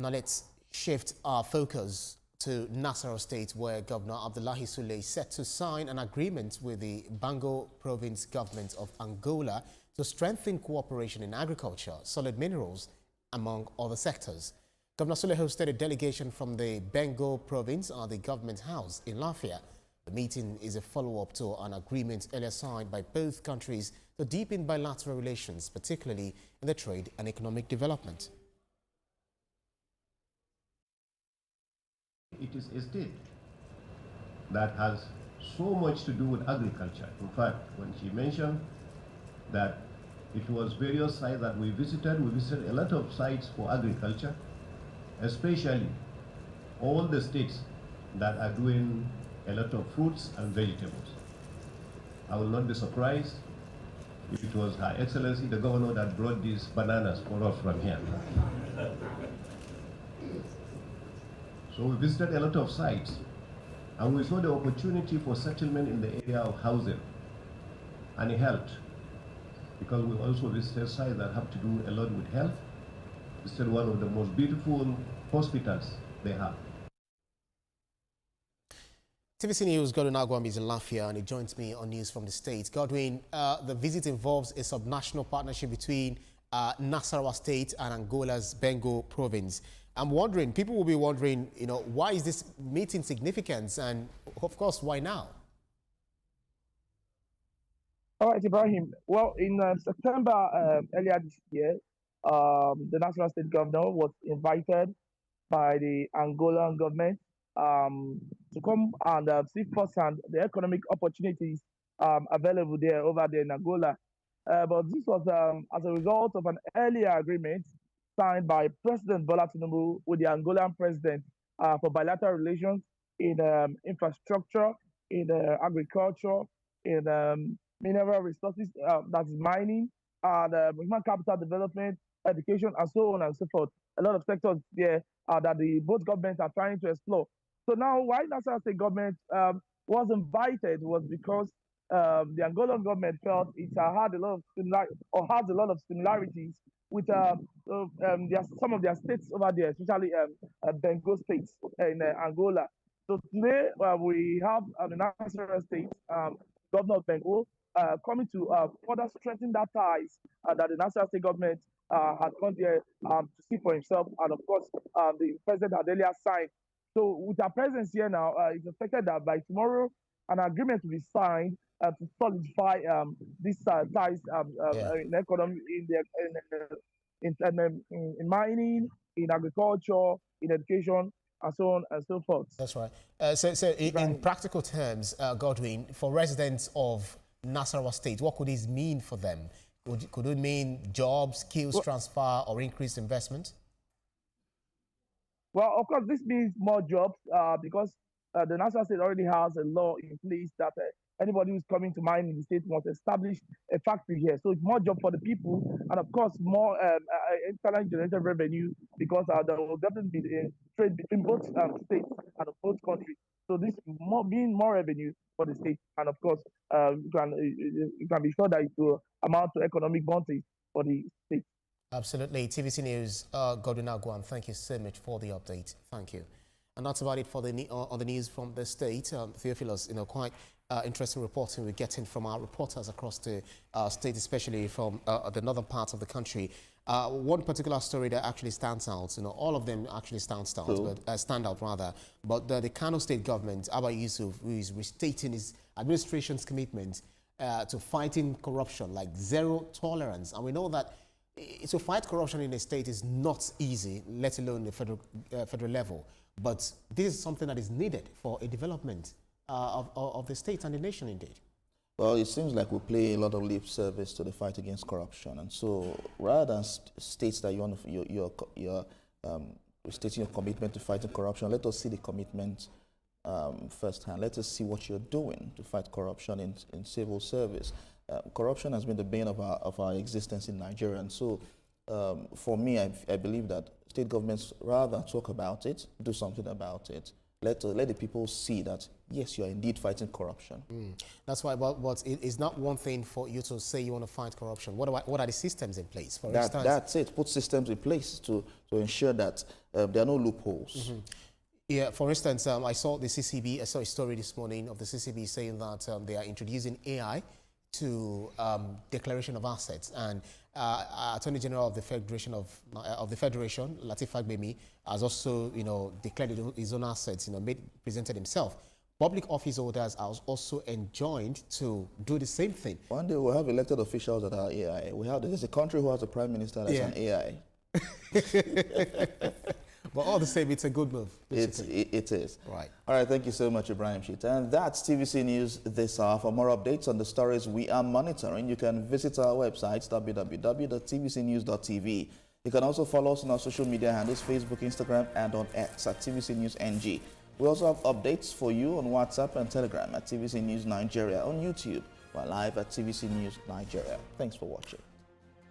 Now let's shift our focus to Nasarawa State, where Governor Abdullahi Sule is set to sign an agreement with the Bengo province government of Angola to strengthen cooperation in agriculture, solid minerals, among other sectors. Governor Sule hosted a delegation from the Bengo province at the government house in Lafia. The meeting is a follow-up to an agreement earlier signed by both countries to deepen bilateral relations, particularly in the trade and economic development. It is a state that has so much to do with agriculture. In fact, when she mentioned that it was various sites that we visited a lot of sites for agriculture, especially all the states that are doing a lot of fruits and vegetables. I will not be surprised if it was Her Excellency the Governor that brought these bananas for us from here. So we visited a lot of sites, and we saw the opportunity for settlement in the area of housing, and it helped, because we also visited sites that have to do a lot with health. We visited one of the most beautiful hospitals they have. TVC News' Godwin Agwam is in Lafia, and he joins me on news from the States. Godwin, the visit involves a subnational partnership between Nasarawa State and Angola's Bengo province. I'm wondering, people will be wondering, why is this meeting significant, and of course, why now? All right, Ibrahim. Well, in September earlier this year, the Nasarawa State Governor was invited by the Angolan government to come and see firsthand the economic opportunities available over there in Angola. But this was as a result of an earlier agreement signed by President Bola Tinubu with the Angolan president for bilateral relations in infrastructure, in agriculture, in mineral resources, that is mining, and human capital development, education, and so on and so forth. A lot of sectors there that both governments are trying to explore. So now, why Nasarawa State government was invited was because the Angolan government felt it had a lot of has a lot of similarities with some of their states over there, especially Bengo states in Angola. So today we have the Nasarawa State Governor of Bengo coming to further strengthen that ties that the Nasarawa State government had come there to see for himself, and of course the president had earlier signed. So with our presence here now, it's expected that by tomorrow an agreement will be signed to solidify these ties in economy, in mining, in agriculture, in education, and so on and so forth. That's right. So in practical terms, Godwin, for residents of Nasarawa State, what could this mean for them? Could it mean jobs, skills transfer, or increased investment? Well, of course, this means more jobs because the Nasarawa State already has a law in place that anybody who's coming to mine in the state must establish a factory here. So it's more job for the people, and of course, more internally generated revenue, because there will definitely be trade between both states and both countries. So this means more revenue for the state, and of course, you can be sure that it will amount to economic bounty for the state. Absolutely. TVC News, Godwin Agwam, thank you so much for the update. Thank you. And that's about it for on the news from the state. Theophilus, quite interesting reporting we're getting from our reporters across the state, especially from the northern parts of the country. One particular story that actually stands out, all of them actually stand out rather. But the Kano State government, Abba Yusuf, who is restating his administration's commitment to fighting corruption, like zero tolerance. And we know that to fight corruption in a state is not easy, let alone the federal level. But this is something that is needed for a development of the state and the nation, indeed. Well, it seems like we play a lot of lip service to the fight against corruption, and so rather than states that you're stating your commitment to fighting corruption, let us see the commitment firsthand. Let us see what you're doing to fight corruption in civil service. Corruption has been the bane of our existence in Nigeria, and so for me, I believe that state governments rather talk about it, do something about it. Let the people see that yes, you are indeed fighting corruption. That's why, but it's not one thing for you to say you want to fight corruption. What are the systems in place? For instance, That's it. Put systems in place to ensure that there are no loopholes. Yeah, for instance, I saw the CCB, I saw a story this morning of the CCB saying that they are introducing AI to declaration of assets, and Attorney General of the Federation Lateef Fagbemi, has also, declared his own assets, presented himself. Public office holders are also enjoined to do the same thing. One day we'll have elected officials that are AI. There's a country who has a prime minister that's an AI. But all the same, it's a good move. It is. Right. All right, thank you so much, Ibrahim Shita. And that's TVC News this hour. For more updates on the stories we are monitoring, you can visit our website, www.tvcnews.tv. You can also follow us on our social media handles, Facebook, Instagram, and on X at TVC News NG. We also have updates for you on WhatsApp and Telegram at TVC News Nigeria, on YouTube. We're live at TVC News Nigeria. Thanks for watching.